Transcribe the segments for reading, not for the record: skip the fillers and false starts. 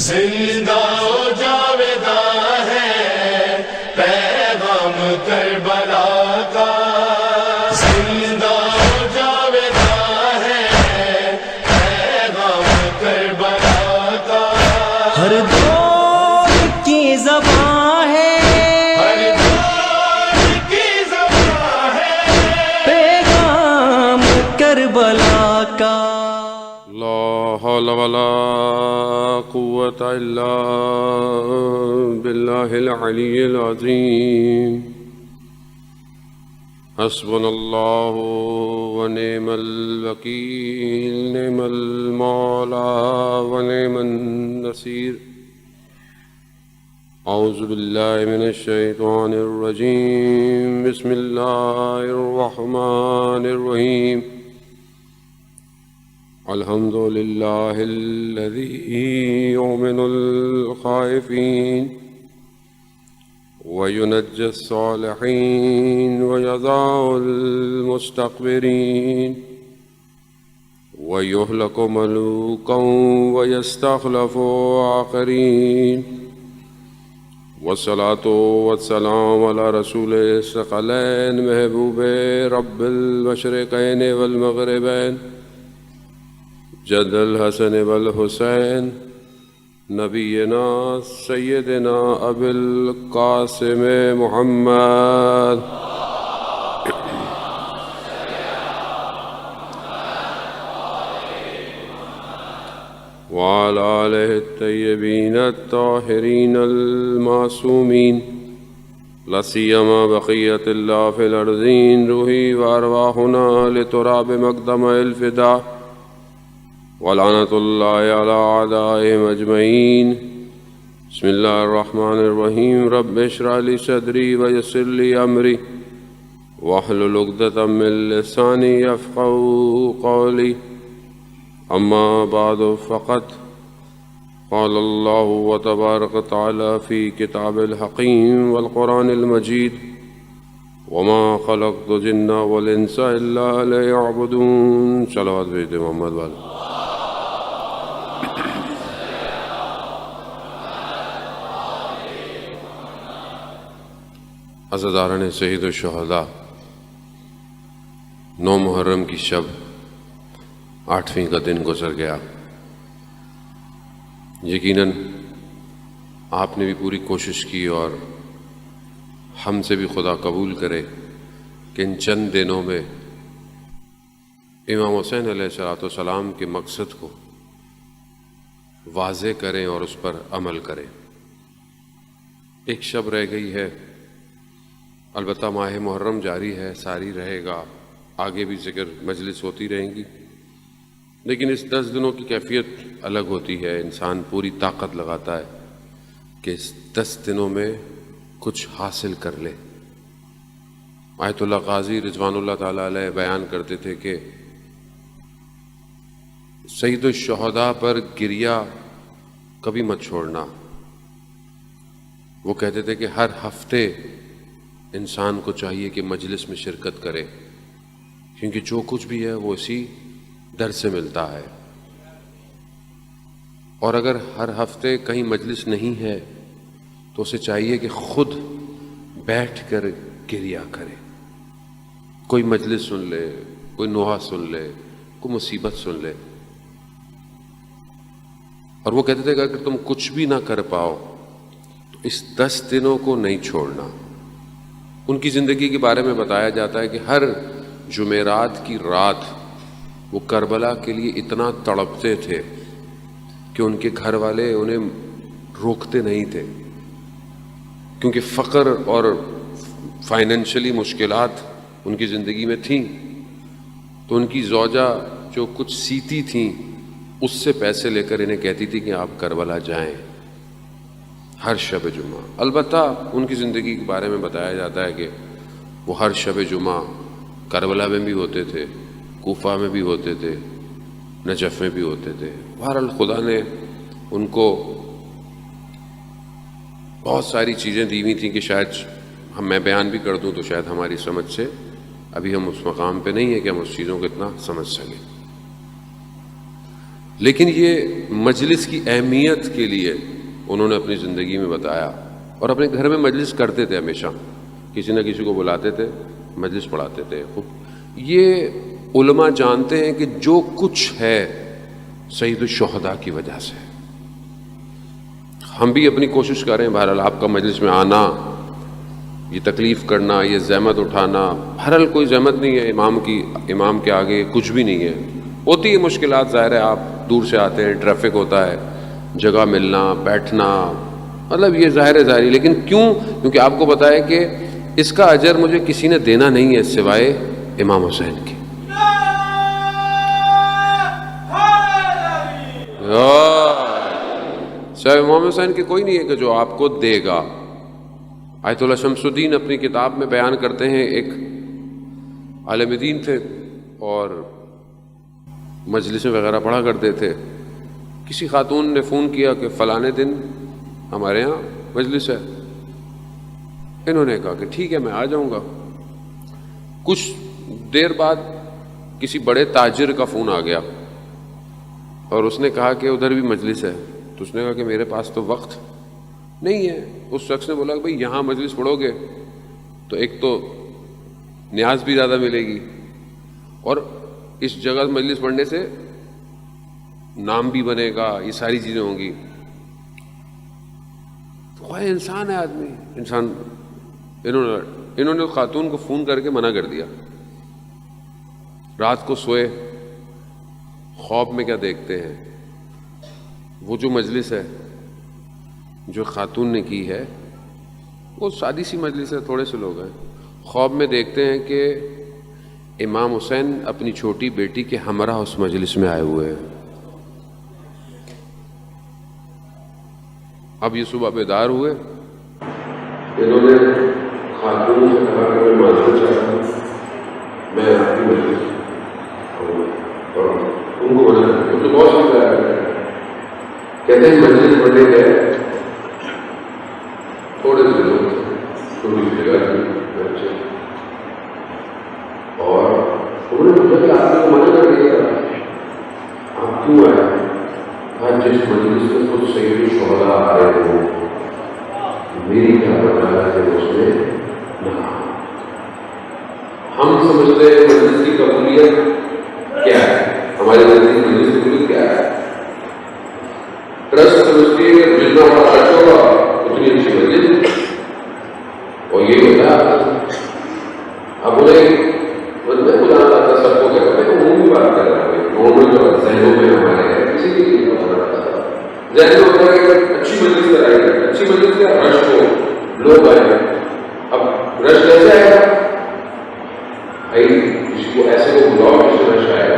زندہ و جاویداں ہے پیغام کربلا کا، زندہ و جاویداں ہے پیغام کربلا کا، ہر دور کی زباں ہے، ہر دور کی زباں ہے پیغام کربلا کا۔ لا حول ولا قوة إلا بالله العلي العظيم، حسبنا الله ونعم الوكيل، نعم المولى ونعم النصير۔ أعوذ بالله من الشيطان الرجيم، بسم الله الرحمن الرحيم۔ الحمد لله الذي يؤمن الخائفين وينجي الصالحين ويضع المستكبرين ويهلك ملوكا ويستخلف آخرين، والصلاة والسلام على رسول الثقلين محبوب رب المشرقين والمغربين، جد الحسن والحسین، نبینا سیدنا ابی القاسم محمد وعلى آلہ الطیبین الطاہرین المعصومین، لا سیما بقیۃ اللہ فی الارضین، روحی وارواحنا لتراب مقدم الفداء، ولعنۃ اللہ علی اعدائہم اجمعین۔ بسم اللہ الرحمن الرحیم، رب اشرح لی صدری ویسر لی امری واحلل عقدۃ من لسانی یفقہوا قولی، اما بعد فقد قال اللہ تبارک وتعالی فی کتاب الحکیم والقرآن المجید، وما خلقت الجن والانس الا لیعبدون۔ صلوات بھیجتے محمد والے۔ عزاداران شہید الشہداء، 9 محرم کی شب 8ویں کا دن گزر گیا۔ یقیناً آپ نے بھی پوری کوشش کی، اور ہم سے بھی خدا قبول کرے کہ ان چند دنوں میں امام حسین علیہ السلام کے مقصد کو واضح کریں اور اس پر عمل کریں۔ ایک شب رہ گئی ہے، البتہ ماہ محرم جاری ہے، ساری رہے گا، آگے بھی ذکر مجلس ہوتی رہیں گی، لیکن اس 10 دنوں کی کیفیت الگ ہوتی ہے۔ انسان پوری طاقت لگاتا ہے کہ اس 10 دنوں میں کچھ حاصل کر لے۔ آیت اللہ قاضی رضوان اللہ تعالیٰ علیہ بیان کرتے تھے کہ سید الشہداء پر گریہ کبھی مت چھوڑنا۔ وہ کہتے تھے کہ ہر ہفتے انسان کو چاہیے کہ مجلس میں شرکت کرے، کیونکہ جو کچھ بھی ہے وہ اسی در سے ملتا ہے، اور اگر ہر ہفتے کہیں مجلس نہیں ہے تو اسے چاہیے کہ خود بیٹھ کر گریہ کرے، کوئی مجلس سن لے، کوئی نوحہ سن لے، کوئی مصیبت سن لے۔ اور وہ کہتے تھے کہ اگر تم کچھ بھی نہ کر پاؤ تو اس 10 دنوں کو نہیں چھوڑنا۔ ان کی زندگی کے بارے میں بتایا جاتا ہے کہ ہر جمعرات کی رات وہ کربلا کے لیے اتنا تڑپتے تھے کہ ان کے گھر والے انہیں روکتے نہیں تھے، کیونکہ فقر اور فائنینشلی مشکلات ان کی زندگی میں تھیں، تو ان کی زوجہ جو کچھ سیتی تھیں اس سے پیسے لے کر انہیں کہتی تھی کہ آپ کربلا جائیں ہر شب جمعہ۔ البتہ ان کی زندگی کے بارے میں بتایا جاتا ہے کہ وہ ہر شب جمعہ کربلا میں بھی ہوتے تھے، کوفہ میں بھی ہوتے تھے، نجف میں بھی ہوتے تھے۔ بہرحال خدا نے ان کو بہت ساری چیزیں دی ہوئی تھیں کہ شاید میں بیان بھی کر دوں تو شاید ہماری سمجھ سے ابھی ہم اس مقام پہ نہیں ہیں کہ ہم اس چیزوں کو اتنا سمجھ سکیں۔ لیکن یہ مجلس کی اہمیت کے لیے انہوں نے اپنی زندگی میں بتایا، اور اپنے گھر میں مجلس کرتے تھے، ہمیشہ کسی نہ کسی کو بلاتے تھے، مجلس پڑھاتے تھے. یہ علماء جانتے ہیں کہ جو کچھ ہے سید الشہداء کی وجہ سے. ہم بھی اپنی کوشش کریں، بہرحال آپ کا مجلس میں آنا، یہ تکلیف کرنا، یہ زحمت اٹھانا، بہرحال کوئی زحمت نہیں ہے امام کے آگے کچھ بھی نہیں ہے. ہوتی ہے مشکلات، ظاہر ہے آپ دور سے آتے ہیں، ٹریفک ہوتا ہے، جگہ ملنا، بیٹھنا، مطلب یہ ظاہر ہے ظاہری. لیکن کیونکہ آپ کو پتہ ہے کہ اس کا اجر مجھے کسی نے دینا نہیں ہے سوائے امام حسین کی. سوائے امام حسین کی کوئی نہیں ہے کہ جو آپ کو دے گا. آیت اللہ شمس الدین اپنی کتاب میں بیان کرتے ہیں، ایک عالم دین تھے اور مجلسیں وغیرہ پڑھا کرتے تھے. کسی خاتون نے فون کیا کہ فلانے دن ہمارے ہاں مجلس ہے. انہوں نے کہا کہ ٹھیک ہے میں آ جاؤں گا. کچھ دیر بعد کسی بڑے تاجر کا فون آ گیا اور اس نے کہا کہ ادھر بھی مجلس ہے. تو اس نے کہا کہ میرے پاس تو وقت نہیں ہے. اس شخص نے بولا کہ بھئی یہاں مجلس پڑھو گے تو ایک تو نیاز بھی زیادہ ملے گی، اور اس جگہ مجلس پڑھنے سے نام بھی بنے گا، یہ ساری چیزیں ہوں گی. تو خواہ انسان ہے آدمی، انسان. انہوں نے خاتون کو فون کر کے منع کر دیا. رات کو سوئے، خواب میں کیا دیکھتے ہیں؟ وہ جو مجلس ہے جو خاتون نے کی ہے وہ سادی سی مجلس ہے، تھوڑے سے لوگ ہیں. خواب میں دیکھتے ہیں کہ امام حسین اپنی چھوٹی بیٹی کے ہمراہ اس مجلس میں آئے ہوئے ہیں. اب یہ صبح بیدار ہوئے، انہوں نے خاتون سے کہا کہ میں معذرت چاہتا ہوں، میں آپ کی مجلس اور ان کو منع کر دیا. بہت سمجھایا، کہتے ہیں مجلس پڑھنے گئے، تھوڑے سے لوگ چھوٹی سی جگہ کی بچے، اور انہوں نے پوچھا کہ آپ کو منع کر دیا، آپ کیوں آئے؟ جس مجلس میں خود سید الشہداء آئے ہو، میری کیا بتایا کہ اس نے نہ. ہم سمجھتے ہیں مجلس کی قبولیت کیا ہے، ہمارے نزدیک مجلس کی قبولیت کیا ہے؟ ٹرسٹ سمجھتی ہے کہ جتنا بڑا خرچ ہوگا اتنی اچھی مجلس، اور یہ ہوتا ہے. اب انہیں میں بلانا تھا سب کو کہتا ہے، میں عمومی بات کر رہا ہوں، نارمل جو ذہنوں میں ہمارے ہیں کسی کی چیز ذہن میں ہوتا ہے کہ اچھی مجلس کرائی ہے. اچھی مجلس کیا؟ رش ہو، لوگ آئے. اب رش کیسے آئے گا؟ بھائی اس کو ایسے کو بلاؤ جس سے رش آئے گا.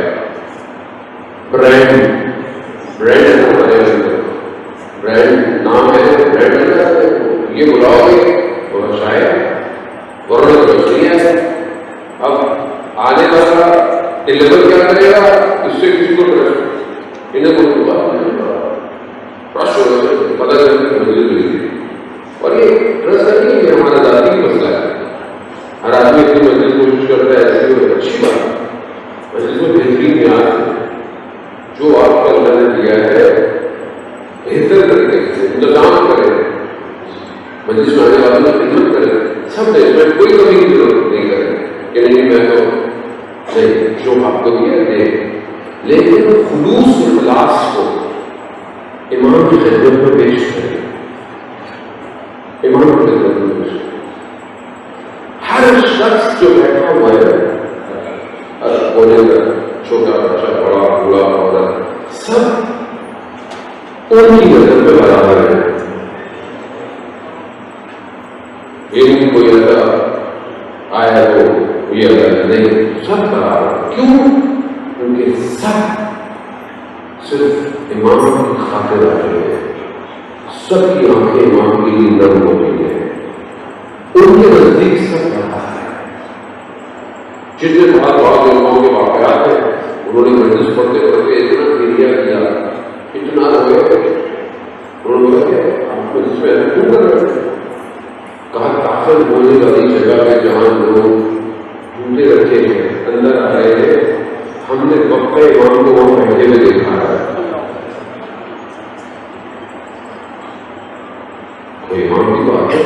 برانڈ ہے نا ہمارے اندر، برانڈ نام ہے، برانڈ یہ بلاؤ گے تو رش آئے گا، ورنہ تو رش نہیں آئے. اب آنے والا ڈیلیور کیا کرے گا؟ اس سے کسی کو ٹرسٹ، انہیں کوئی بات نہیں رش ہو رہا پتہ چلے مجلس ملی. اور یہ ٹرسٹ نہیں ہے، ہمارا ذاتی مسئلہ ہے. ہر آدمی اپنی مجلس کوشش کرتا ہے ایسی کوئی اچھی بات، مجلس میں بہترین نیاز ہے جو آپ کو اللہ نے دیا ہے بہتر طریقے سے انتظام کرے، مجلس میں آنے والوں کی خدمت کرے، سب نے اس میں کوئی کمی کی ضرورت نہیں کرے کہ نہیں میں تو نہیں، جو آپ کو دیا دے. لیکن خلوص اخلاص کو امام کی خدمت میں پیش کرے، امام کی خدمت میں پیش کرے. ہر شخص جو بیٹھا ہوا ہے، بولے گا چھوٹا بچہ، بڑا بوڑھا عورت، سب ان کی نظر میں برابر ہے. یہ کوئی ایسا آیا تو یہ الگ نہیں، سب برابر. کیوں؟ کیونکہ سب صرف امام کی خاطر آتے ہیں، سب کی آنکھیں امام کے لیے نرم ہوتی ہیں، ان کے نزدیک سب رہا ہے. جتنے بہت بہت علماء کے واقعات ہیں، انہوں نے مجلس پڑھتے پڑھتے اتنا ایریا کیا، اتنا ہوئے، انہوں نے کہا کہ آپ مجلس میں کیوں کر رہے ہیں؟ کہا داخل ہونے والی جگہ پہ جہاں لوگ جوتے رکھے ہیں اندر آ رہے ہیں، ہم نے وقت امام کو وہاں بیٹھے ہوئے دیکھا ہے. تو امام کی بات ہے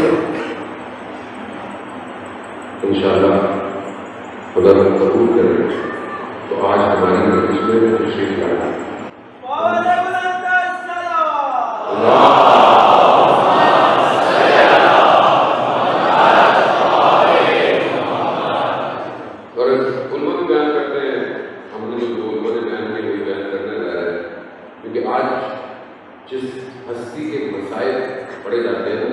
انشاءاللہ خدا ہم قبول کرے تو آج ہماری مجلس میں تشریف لائے. اور علماء بھی بیان کرتے ہیں، ہم نے جو علماء نے بیان کیے وہی بیان کرنے جا رہے ہیں، کیونکہ آج جس ہستی کے مسائل پڑھے جاتے ہیں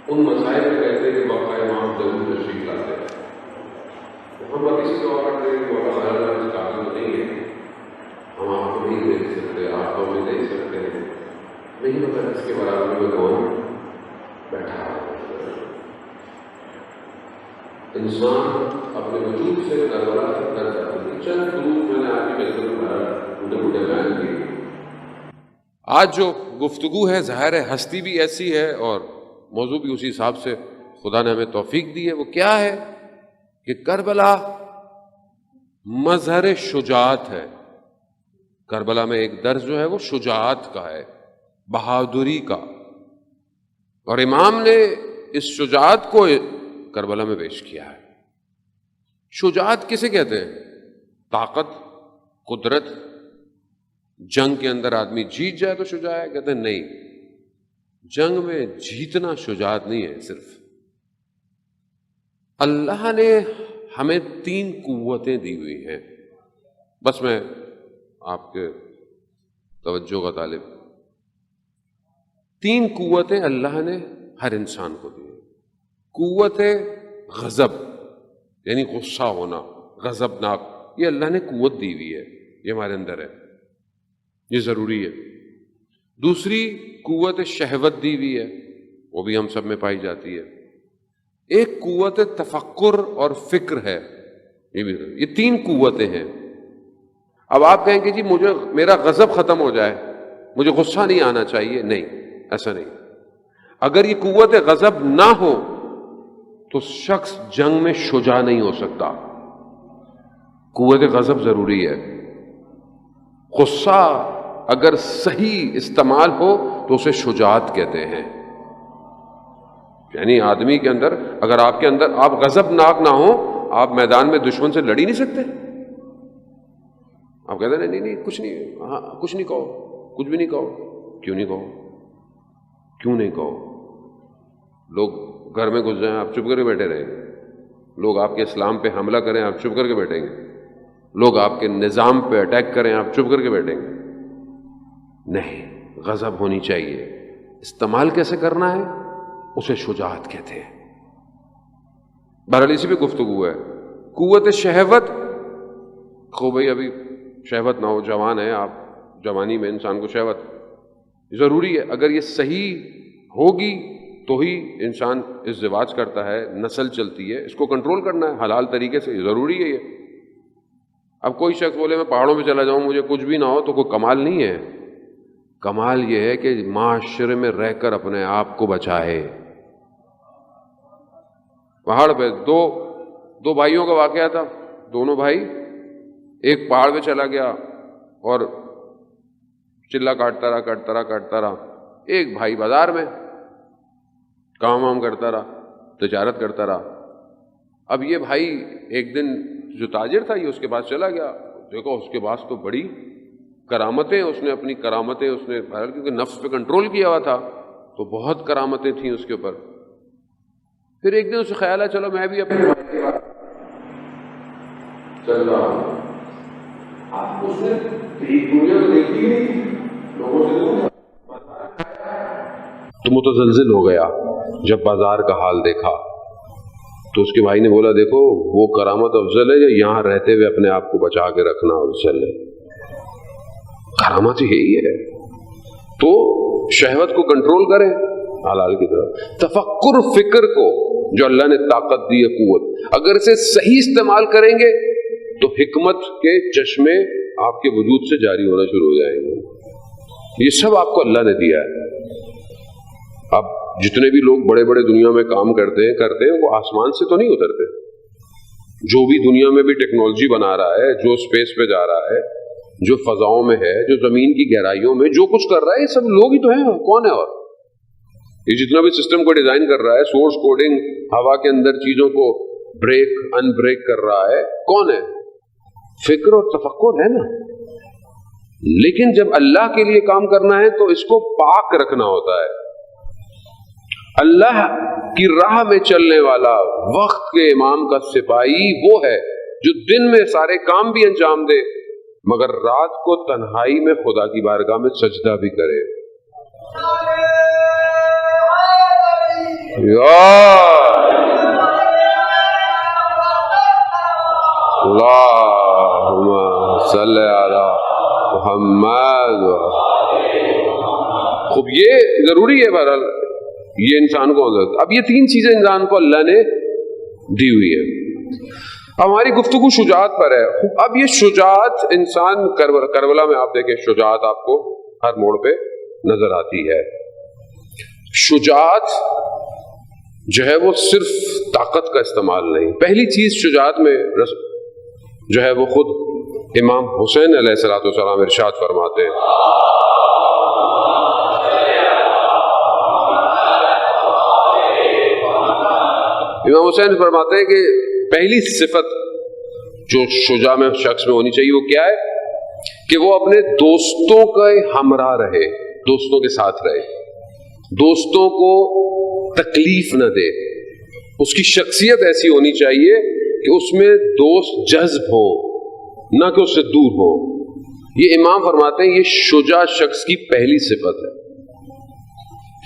ان مسائل میں کہتے ہیں کہ باقا امام ضرور تشریف لاتے ہیں. ہم اب اسی طور پر کہیں کہ مولا خالد اس قابل نہیں ہے، ہم آپ کو نہیں دیکھ سکتے، آپ کو نہیں دیکھ سکتے ہیں، نہیں پتا اس کے برابر میں کون بیٹھا ہے. انسان اپنے وجود سے کربلا سے کر جاتا ہے. چند دروس میں نے آپ کی خدمت میں بڑے بیان کیے. آج جو گفتگو ہے ظاہر ہے ہستی بھی ایسی ہے اور موضوع بھی اسی حساب سے خدا نے ہمیں توفیق دی ہے. وہ کیا ہے کہ کربلا مظہر شجاعت ہے. کربلا میں ایک درس جو ہے وہ شجاعت کا ہے، بہادری کا، اور امام نے اس شجاعت کو کربلا میں پیش کیا ہے. شجاعت کسے کہتے ہیں؟ طاقت، قدرت. جنگ کے اندر آدمی جیت جائے تو شجاع ہے؟ کہتے ہیں نہیں، جنگ میں جیتنا شجاعت نہیں ہے. صرف اللہ نے ہمیں 3 قوتیں دی ہوئی ہیں. بس میں آپ کے توجہ کا طالب. 3 قوتیں اللہ نے ہر انسان کو دی. قوت غضب یعنی غصہ ہونا، غضبناک، یہ اللہ نے قوت دی ہوئی ہے، یہ ہمارے اندر ہے، یہ ضروری ہے. دوسری قوت شہوت دی ہوئی ہے، وہ بھی ہم سب میں پائی جاتی ہے. ایک قوت تفکر اور فکر ہے، یہ 3 قوتیں ہیں. اب آپ کہیں کہ جی مجھے میرا غضب ختم ہو جائے، مجھے غصہ نہیں آنا چاہیے. نہیں، ایسا نہیں. اگر یہ قوت غضب نہ ہو تو شخص جنگ میں شجاع نہیں ہو سکتا. قوت غضب ضروری ہے. غصہ اگر صحیح استعمال ہو تو اسے شجاعت کہتے ہیں. یعنی آدمی کے اندر اگر آپ کے اندر آپ غضب ناک نہ ہو، آپ میدان میں دشمن سے لڑ ہی نہیں سکتے. آپ کہتے ہیں نہیں کچھ نہیں، ہاں کچھ نہیں کہو، کچھ بھی نہیں کہو. کیوں نہیں کہو؟ کیوں نہیں کہو؟ لوگ گھر میں گھس جائیں، آپ چپ کر کے بیٹھے رہیں گے. لوگ آپ کے اسلام پہ حملہ کریں، آپ چپ کر کے بیٹھیں گے. لوگ آپ کے نظام پہ اٹیک کریں، آپ چپ کر کے بیٹھیں گے. نہیں، غضب ہونی چاہیے. استعمال کیسے کرنا ہے اسے شجاعت کہتے ہیں. بہرحال اسی پہ گفتگو ہے. قوت شہوت، خوب بھائی ابھی شہوت نہ ہو، جوان ہے آپ، جوانی میں انسان کو شہوت ضروری ہے. اگر یہ صحیح ہوگی تو ہی انسان ازدواج کرتا ہے، نسل چلتی ہے. اس کو کنٹرول کرنا ہے حلال طریقے سے، ضروری ہے یہ. اب کوئی شخص بولے میں پہاڑوں میں چلا جاؤں مجھے کچھ بھی نہ ہو، تو کوئی کمال نہیں ہے. کمال یہ ہے کہ معاشرے میں رہ کر اپنے آپ کو بچائے. پہاڑ پہ دو بھائیوں کا واقعہ تھا. دونوں بھائی، ایک پہاڑ پہ چلا گیا اور چلا کاٹتا رہا. ایک بھائی بازار میں کام وام کرتا رہا، تجارت کرتا رہا. اب یہ بھائی ایک دن جو تاجر تھا یہ اس کے پاس چلا گیا. دیکھو اس کے پاس تو بڑی کرامتیں، اس نے اپنی کرامتیں اس نے کیونکہ نفس پہ کنٹرول کیا ہوا تھا تو بہت کرامتیں تھیں اس کے اوپر. پھر ایک دن اسے خیال ہے چلو میں بھی اپنے بھائی کے پاس چل رہا ہوں. آپ اس نے دنیا تو دیکھی نہیں، لوگوں سے دور تو متزلزل ہو گیا. جب بازار کا حال دیکھا تو اس کے بھائی نے بولا دیکھو وہ کرامت افضل ہے یا یہاں رہتے ہوئے اپنے آپ کو بچا کے رکھنا افضل ہے؟ کرامت یہی ہے. تو شہوت کو کنٹرول کریں حلال کی طرف. تفکر فکر کو جو اللہ نے طاقت دی ہے، قوت، اگر اسے صحیح استعمال کریں گے تو حکمت کے چشمے آپ کے وجود سے جاری ہونا شروع ہو جائیں گے. یہ سب آپ کو اللہ نے دیا ہے. اب جتنے بھی لوگ بڑے بڑے دنیا میں کام کرتے ہیں وہ آسمان سے تو نہیں اترتے. جو بھی دنیا میں بھی ٹیکنالوجی بنا رہا ہے، جو اسپیس پہ جا رہا ہے، جو فضاؤں میں ہے، جو زمین کی گہرائیوں میں جو کچھ کر رہا ہے، یہ سب لوگ ہی تو ہیں. کون ہے؟ اور یہ جتنا بھی سسٹم کو ڈیزائن کر رہا ہے، سورس کوڈنگ، ہوا کے اندر چیزوں کو بریک ان بریک کر رہا ہے، کون ہے؟ فکر اور تفکر ہے نا. لیکن جب اللہ کے لیے کام کرنا ہے تو اس کو پاک رکھنا ہوتا ہے. اللہ کی راہ میں چلنے والا وقت کے امام کا سپاہی وہ ہے جو دن میں سارے کام بھی انجام دے مگر رات کو تنہائی میں خدا کی بارگاہ میں سجدہ بھی کرے. اللہم صلی علی محمد. خوب یہ ضروری ہے بہرحال، یہ انسان کو حضرت. اب یہ تین چیزیں انسان کو اللہ نے دی ہوئی ہے. ہماری گفتگو شجاعت پر ہے. اب یہ شجاعت انسان کربلا میں آپ دیکھیں شجاعت آپ کو ہر موڑ پہ نظر آتی ہے. شجاعت جو ہے وہ صرف طاقت کا استعمال نہیں. پہلی چیز شجاعت میں جو ہے وہ خود امام حسین علیہ الصلوۃ والسلام ارشاد فرماتے ہیں. امام حسین فرماتے ہیں کہ پہلی صفت جو شجاع میں شخص میں ہونی چاہیے وہ کیا ہے کہ وہ اپنے دوستوں کا ہمراہ رہے، دوستوں کے ساتھ رہے، دوستوں کو تکلیف نہ دے. اس کی شخصیت ایسی ہونی چاہیے کہ اس میں دوست جذب ہو نہ کہ اس سے دور ہو. یہ امام فرماتے ہیں یہ شجاع شخص کی پہلی صفت ہے.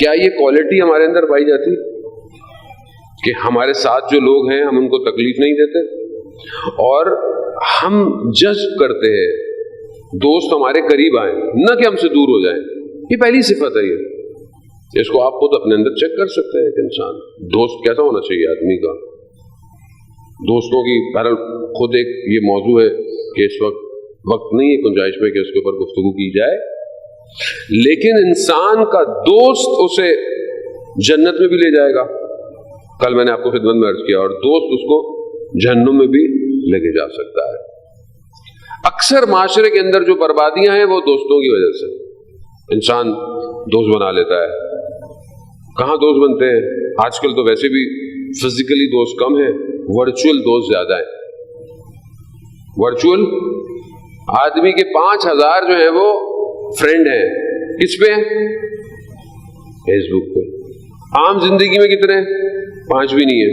کیا یہ کوالٹی ہمارے اندر پائی جاتی کہ ہمارے ساتھ جو لوگ ہیں ہم ان کو تکلیف نہیں دیتے اور ہم جذب کرتے ہیں دوست ہمارے قریب آئیں نہ کہ ہم سے دور ہو جائیں؟ یہ پہلی صفت ہے. یہ اس کو آپ خود اپنے اندر چیک کر سکتے ہیں کہ انسان دوست کیسا ہونا چاہیے آدمی کا. دوستوں کی بہرحال خود ایک یہ موضوع ہے کہ اس وقت نہیں ہے گنجائش میں کہ اس کے اوپر گفتگو کی جائے، لیکن انسان کا دوست اسے جنت میں بھی لے جائے گا. کل میں نے آپ کو خدمت میں عرض کیا، اور دوست اس کو جہنم میں بھی لے کے جا سکتا ہے. اکثر معاشرے کے اندر جو بربادیاں ہیں وہ دوستوں کی وجہ سے. انسان دوست بنا لیتا ہے. کہاں دوست بنتے ہیں؟ آج کل تو ویسے بھی فزیکلی دوست کم ہیں، ورچوئل دوست زیادہ ہیں. ورچوئل آدمی کے 5,000 جو ہیں وہ فرینڈ ہیں. کس پہ؟ فیس بک پہ. عام زندگی میں کتنے؟ 5 بھی نہیں ہے.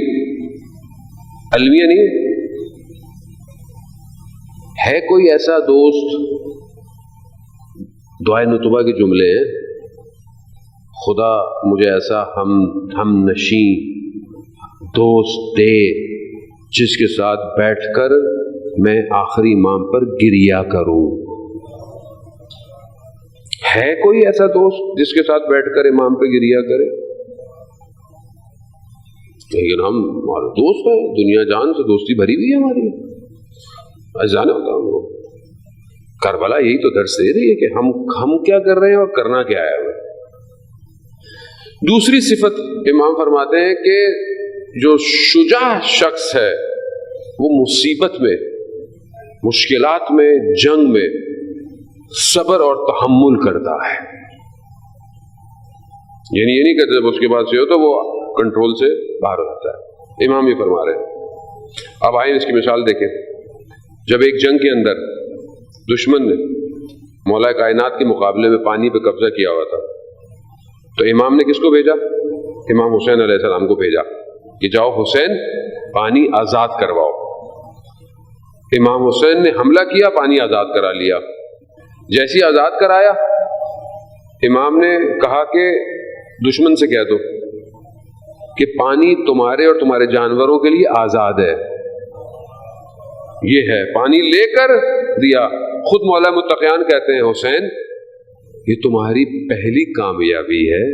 المیہ نہیں ہے. کوئی ایسا دوست؟ دعائے نطبہ کے جملے ہیں، خدا مجھے ایسا ہم نشیں دوست دے جس کے ساتھ بیٹھ کر میں آخری امام پر گریا کروں. ہے کوئی ایسا دوست جس کے ساتھ بیٹھ کر امام پہ گریا کرے؟ لیکن ہم ہمارے دوست ہیں، دنیا جان سے دوستی بھری ہوئی ہے ہماری. جانا ہوتا ہم کو کربلا یہی تو درس دے رہی ہے کہ ہم کیا کر رہے ہیں اور کرنا کیا ہے ہمیں. دوسری صفت امام فرماتے ہیں کہ جو شجاع شخص ہے وہ مصیبت میں، مشکلات میں، جنگ میں صبر اور تحمل کرتا ہے. یعنی یہ نہیں کہتے جب اس کے بعد سے ہو تو وہ کنٹرول سے باہر ہو جاتا ہے. امام یہ فرما رہے ہیں. اب آئیں اس کی مثال دیکھیں. جب ایک جنگ کے اندر دشمن نے مولا کائنات کے مقابلے میں پانی پہ قبضہ کیا ہوا تھا تو امام نے کس کو بھیجا؟ امام حسین علیہ السلام کو بھیجا کہ جاؤ حسین پانی آزاد کرواؤ. امام حسین نے حملہ کیا، پانی آزاد کرا لیا. جیسی آزاد کرایا امام نے کہا کہ دشمن سے کہہ دو کہ پانی تمہارے اور تمہارے جانوروں کے لیے آزاد ہے. یہ ہے پانی لے کر دیا. خود مولا متقیان کہتے ہیں حسین یہ تمہاری پہلی کامیابی ہے.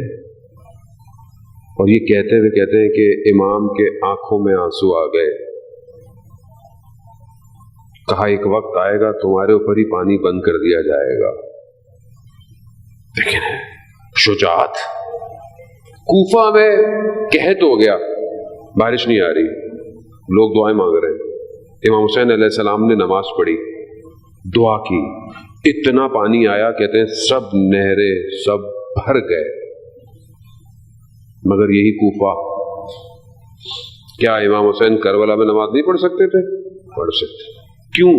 اور یہ کہتے ہیں کہ امام کے آنکھوں میں آنسو آ گئے. کہا ایک وقت آئے گا تمہارے اوپر ہی پانی بند کر دیا جائے گا. لیکن شجاعت. کوفہ میں قحط ہو گیا، بارش نہیں آ رہی، لوگ دعائیں مانگ رہے ہیں. امام حسین علیہ السلام نے نماز پڑھی، دعا کی، اتنا پانی آیا کہتے ہیں سب نہریں سب بھر گئے. مگر یہی کوفہ، کیا امام حسین کربلا میں نماز نہیں پڑھ سکتے تھے؟ پڑھ سکتے. کیوں؟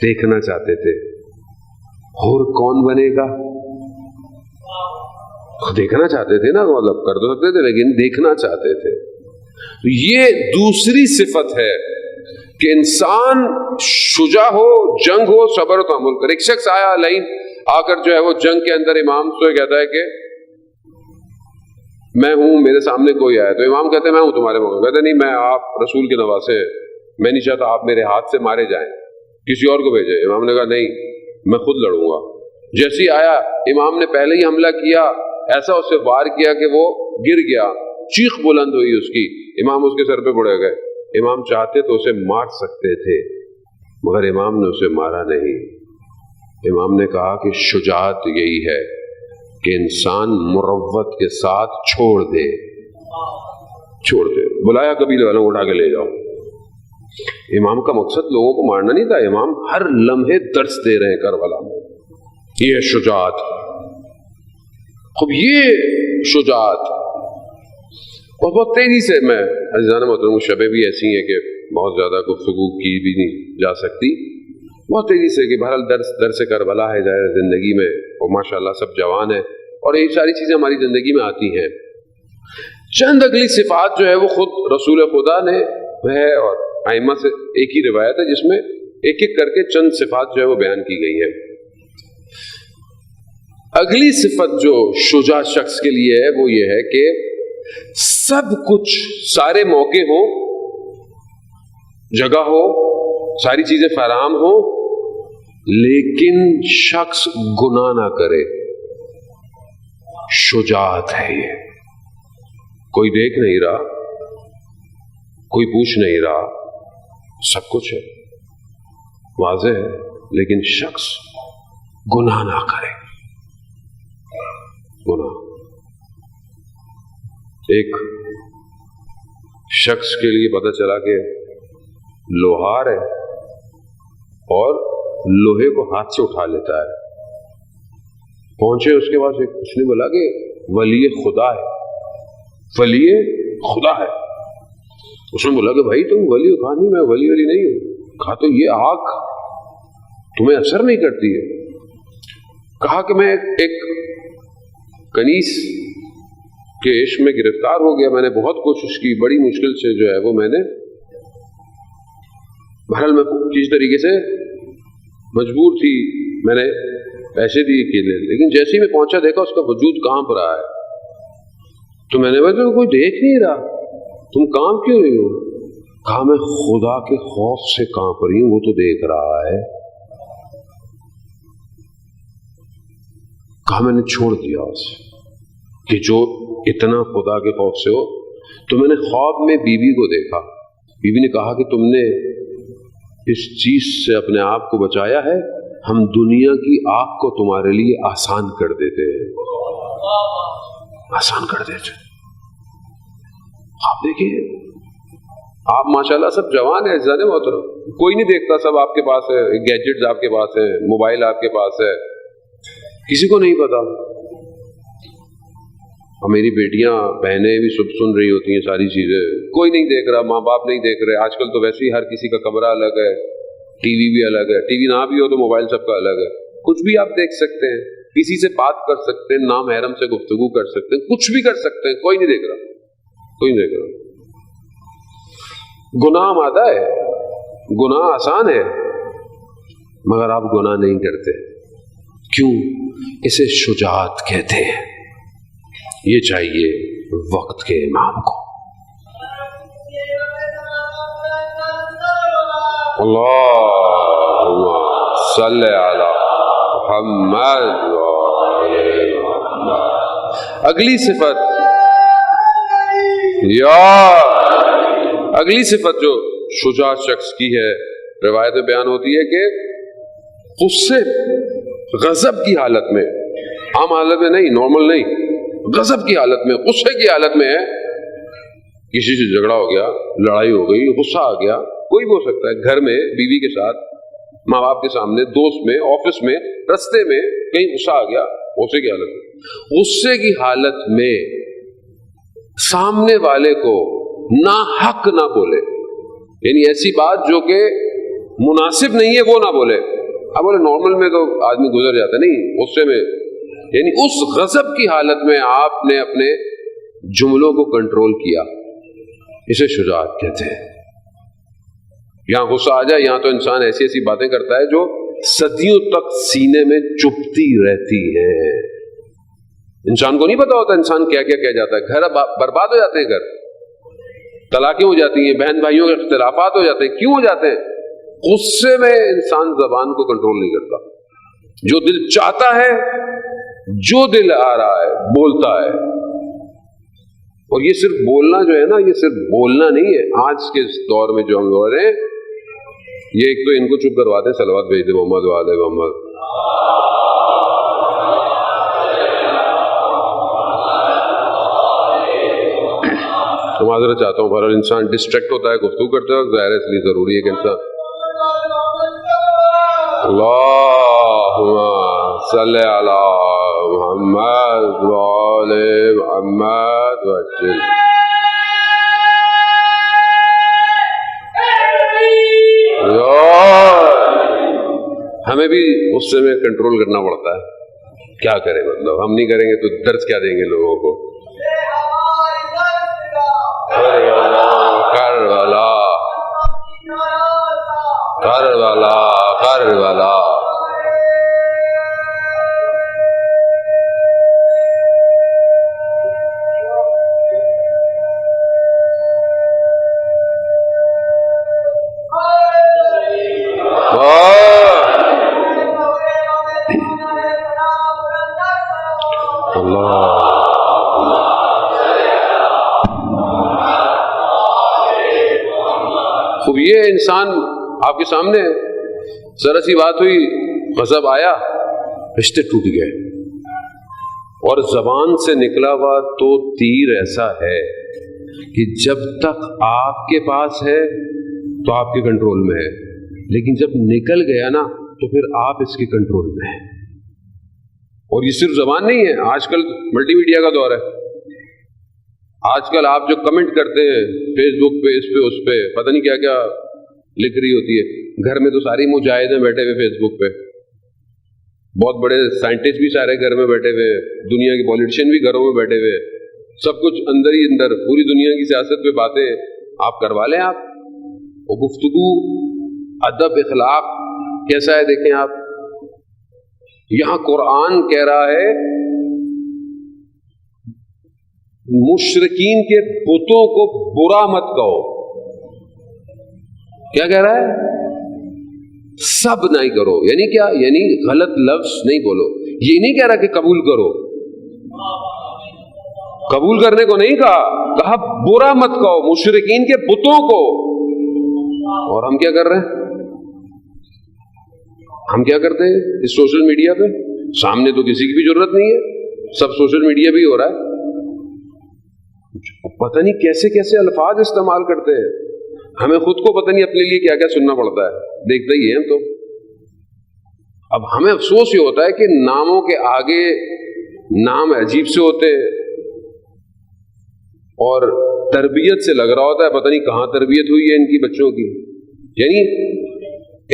دیکھنا چاہتے تھے اور کون بنے گا. دیکھنا چاہتے تھے نا، مطلب کر تو سکتے تھے لیکن دیکھنا چاہتے تھے. یہ دوسری صفت ہے کہ انسان شجاع ہو، جنگ ہو، صبر و تحمل کرے. ایک شخص آیا لائن آ کر جو ہے وہ جنگ کے اندر امام سے کہتا ہے کہ میں ہوں، میرے سامنے کوئی آیا. تو امام کہتے ہیں میں ہوں تمہارے موقع. کہتے نہیں، میں آپ رسول کے نواسے ہیں، میں نہیں چاہتا آپ میرے ہاتھ سے مارے جائیں، کسی اور کو بھیجے. امام نے کہا نہیں، میں خود لڑوں گا. جیسے ہی آیا امام نے پہلے ہی حملہ کیا، ایسا اس سے وار کیا کہ وہ گر گیا، چیخ بلند ہوئی اس کی. امام اس کے سر پہ پڑے گئے. امام چاہتے تو اسے مار سکتے تھے مگر امام نے اسے مارا نہیں. امام نے کہا کہ شجاعت یہی ہے کہ انسان مروت کے ساتھ چھوڑ دے. بلایا قبیلے والوں کو اٹھا کے لے جاؤ. امام کا مقصد لوگوں کو مارنا نہیں تھا، امام ہر لمحے درس دے رہے ہیں کربلا میں. یہ شجاعت. خب یہ شجاعت. اور بہت تیزی سے، میں عزیزان محترم شبیں بھی ایسی ہیں کہ بہت زیادہ گفتگو کی بھی نہیں جا سکتی، بہت تیزی سے کہ بہرحال درس کربلا ہے زندگی میں، اور ماشاءاللہ سب جوان ہیں اور یہ ساری چیزیں ہماری زندگی میں آتی ہیں. چند اگلی صفات جو ہے وہ خود رسول خدا نے ہے اور ائمہ سے ایک ہی روایت ہے جس میں ایک ایک کر کے چند صفات جو ہے وہ بیان کی گئی ہیں. اگلی صفت جو شجاع شخص کے لیے ہے وہ یہ ہے کہ سب کچھ، سارے موقع ہو، جگہ ہو، ساری چیزیں فراہم ہو، لیکن شخص گناہ نہ کرے. شجاعت ہے یہ. کوئی دیکھ نہیں رہا، کوئی پوچھ نہیں رہا، سب کچھ ہے، واضح ہے، لیکن شخص گناہ نہ کرے. گناہ. ایک شخص کے لیے پتہ چلا کہ لوہار ہے اور لوہے کو ہاتھ سے اٹھا لیتا ہے. پہنچے اس کے پاس، اس نے بولا کہ ولی خدا ہے، ولی خدا ہے. اس نے بولا کہ بھائی تم ولی ہو. کہا نہیں، میں ولی نہیں ہوں. کہا تو یہ آگ تمہیں اثر نہیں کرتی ہے. کہا کہ میں ایک کنیز کے عشق میں گرفتار ہو گیا، میں نے بہت کوشش کی، بڑی مشکل سے جو ہے وہ میں نے، بہرحال میں کسی طریقے سے مجبور تھی، میں نے پیسے دیے کے لیے، لیکن جیسے ہی میں پہنچا دیکھا اس کا وجود کانپ رہا ہے. تو میں نے بولا کوئی دیکھ نہیں رہا، تم کانپ کیوں رہی ہو؟ کہا میں خدا کے خوف سے کانپ رہی ہوں، وہ تو دیکھ رہا ہے. کہا میں نے چھوڑ دیا اسے کہ جو اتنا خدا کے خوف سے ہو. تو میں نے خواب میں بیوی کو دیکھا. بیوی نے کہا کہ تم نے اس چیز سے اپنے آپ کو بچایا ہے، ہم دنیا کی آگ کو تمہارے لیے آسان کر دیتے ہیں، آسان کر دیتے. آپ دیکھیے، آپ ماشاءاللہ سب جوان ہیں، عزیزان محترم، کوئی نہیں دیکھتا، سب آپ کے پاس ہے، گیجٹس آپ کے پاس ہے، موبائل آپ کے پاس ہے، کسی کو نہیں پتا. اور میری بیٹیاں بہنیں بھی سب سن رہی ہوتی ہیں ساری چیزیں، کوئی نہیں دیکھ رہا، ماں باپ نہیں دیکھ رہے. آج کل تو ویسے ہی ہر کسی کا کمرہ الگ ہے، ٹی وی بھی الگ ہے، ٹی وی نہ بھی ہو تو موبائل سب کا الگ ہے. کچھ بھی آپ دیکھ سکتے ہیں، کسی سے بات کر سکتے ہیں، نامحرم سے گفتگو کر سکتے ہیں، کچھ بھی کر سکتے ہیں، کوئی نہیں دیکھ رہا، کوئی نہیں دیکھ رہا. گناہ مادہ ہے، گناہ آسان ہے، مگر آپ گناہ نہیں کرتے. کیوں؟ اسے شجاعت کہتے ہیں. یہ چاہیے وقت کے امام کو. اللہم صلی علی محمد. اگلی صفت اگلی صفت جو شجاع شخص کی ہے، روایت میں بیان ہوتی ہے کہ غصے، غضب کی حالت میں، عام حالت میں نہیں، نارمل نہیں، غضب کی حالت میں، غصے کی حالت میں ہے، کسی سے جھگڑا ہو گیا، لڑائی ہو گئی، غصہ آ گیا، کوئی بھی ہو سکتا ہے، گھر میں بیوی کے ساتھ، ماں باپ کے سامنے، دوست میں، آفس میں، رستے میں، کہیں غصہ آ گیا، غصے کی حالت میں، غصے کی حالت میں سامنے والے کو نا حق نہ بولے، یعنی ایسی بات جو کہ مناسب نہیں ہے وہ نہ بولے. اب بولے نارمل میں تو آدمی گزر جاتا، نہیں، غصے میں، یعنی اس غضب کی حالت میں آپ نے اپنے جملوں کو کنٹرول کیا، اسے شجاعت کہتے ہیں. یہاں غصہ آ جائے، یہاں تو انسان ایسی ایسی باتیں کرتا ہے جو صدیوں تک سینے میں چپتی رہتی ہے. انسان کو نہیں پتا ہوتا انسان کیا کیا کہہ جاتا ہے. گھر برباد ہو جاتے ہیں، گھر طلاقیں ہو جاتی ہیں، بہن بھائیوں کے اختلافات ہو جاتے ہیں. کیوں ہو جاتے ہیں؟ غصے میں انسان زبان کو کنٹرول نہیں کرتا. جو دل چاہتا ہے، جو دل آ رہا ہے بولتا ہے. اور یہ صرف بولنا جو ہے نا، یہ صرف بولنا نہیں ہے. آج کے اس دور میں جو ہم ہو رہے ہیں، یہ ایک تو ان کو چپ کروا دیں، صلوات بھیج دیں محمد وعلى محمد. تو معذرت چاہتا ہوں، بہرحال انسان ڈسٹریکٹ ہوتا ہے گفتگو کرتے ہیں، ظاہر ہے اس لیے ضروری ہے کہ انسان اللہم صلی علی محمد وعلی محمد وسلم. ہمیں بھی غصے میں کنٹرول کرنا پڑتا ہے. کیا کریں، مطلب ہم نہیں کریں گے تو درس کیا دیں گے لوگوں کو. کربلا کربلا کربلا. خوب یہ انسان آپ کے سامنے ذرا سی بات ہوئی، غضب آیا، رشتے ٹوٹ گئے. اور زبان سے نکلا ہوا تو تیر ایسا ہے کہ جب تک آپ کے پاس ہے تو آپ کے کنٹرول میں ہے، لیکن جب نکل گیا نا تو پھر آپ اس کے کنٹرول میں ہیں. اور یہ صرف زبان نہیں ہے، آج کل ملٹی میڈیا کا دور ہے. آج کل آپ جو کمنٹ کرتے ہیں فیس بک پہ، اس پہ اس پہ، پتہ نہیں کیا کیا لکھ رہی ہوتی ہے. گھر میں تو ساری مجاہدیں بیٹھے ہوئے فیس بک پہ، بہت بڑے سائنٹسٹ بھی سارے گھر میں بیٹھے ہوئے، دنیا کے پولیٹیشین بھی گھروں میں بیٹھے ہوئے، سب کچھ اندر ہی اندر، پوری دنیا کی سیاست پہ باتیں آپ کروا لیں. آپ وہ گفتگو، ادب، اخلاق کیسا ہے دیکھیں آپ. یہاں قرآن کہہ رہا ہے مشرکین کے بتوں کو برا مت کہو. کیا کہہ رہا ہے؟ سب نہیں کرو. یعنی کیا؟ یعنی غلط لفظ نہیں بولو. یہ نہیں کہہ رہا کہ قبول کرو، قبول کرنے کو نہیں کہا برا مت کہو مشرکین کے بتوں کو. اور ہم کیا کر رہے ہیں؟ ہم کیا کرتے ہیں اس سوشل میڈیا پہ؟ سامنے تو کسی کی بھی ضرورت نہیں ہے، سب سوشل میڈیا پہ ہی ہو رہا ہے. پتہ نہیں کیسے کیسے الفاظ استعمال کرتے ہیں. ہمیں خود کو پتہ نہیں اپنے لیے کیا کیا سننا پڑتا ہے، دیکھتے ہی ہیں تو. اب ہمیں افسوس یہ ہوتا ہے کہ ناموں کے آگے نام عجیب سے ہوتے ہیں، اور تربیت سے لگ رہا ہوتا ہے پتہ نہیں کہاں تربیت ہوئی ہے ان کی بچوں کی. یعنی